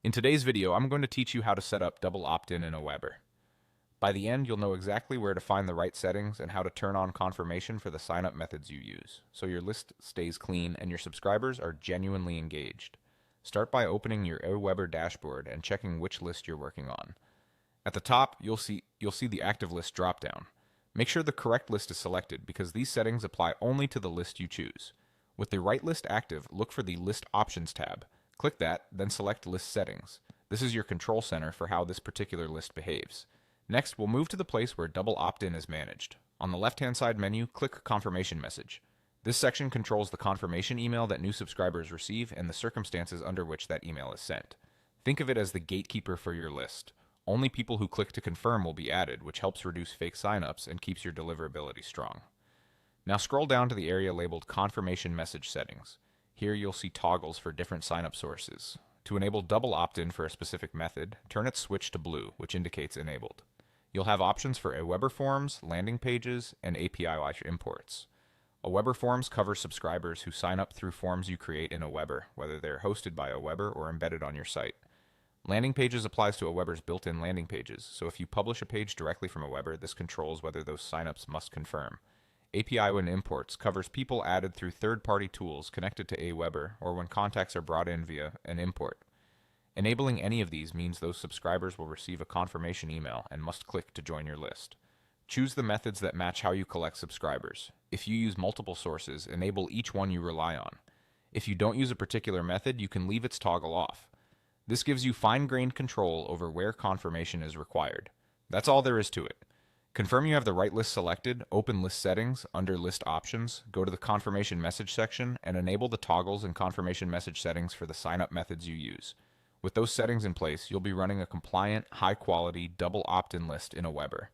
In today's video, I'm going to teach you how to set up double opt-in in Aweber. By the end, you'll know exactly where to find the right settings and how to turn on confirmation for the sign-up methods you use, so your list stays clean and your subscribers are genuinely engaged. Start by opening your Aweber dashboard and checking which list you're working on. At the top, you'll see the active list dropdown. Make sure the correct list is selected because these settings apply only to the list you choose. With the right list active, look for the List Options tab. Click that, then select List Settings. This is your control center for how this particular list behaves. Next, we'll move to the place where double opt-in is managed. On the left-hand side menu, click Confirmation Message. This section controls the confirmation email that new subscribers receive and the circumstances under which that email is sent. Think of it as the gatekeeper for your list. Only people who click to confirm will be added, which helps reduce fake signups and keeps your deliverability strong. Now scroll down to the area labeled Confirmation Message Settings. Here you'll see toggles for different signup sources. To enable double opt-in for a specific method, turn its switch to blue, which indicates enabled. You'll have options for Aweber forms, landing pages, and API imports. Aweber forms cover subscribers who sign up through forms you create in Aweber, whether they're hosted by Aweber or embedded on your site. Landing pages applies to Aweber's built-in landing pages, so if you publish a page directly from Aweber, this controls whether those signups must confirm. API when imports covers people added through third-party tools connected to Aweber or when contacts are brought in via an import. Enabling any of these means those subscribers will receive a confirmation email and must click to join your list. Choose the methods that match how you collect subscribers. If you use multiple sources, enable each one you rely on. If you don't use a particular method, you can leave its toggle off. This gives you fine-grained control over where confirmation is required. That's all there is to it. Confirm you have the right list selected, open List Settings, under List Options, go to the Confirmation Message section, and enable the toggles and confirmation message settings for the sign-up methods you use. With those settings in place, you'll be running a compliant, high-quality, double opt-in list in Aweber.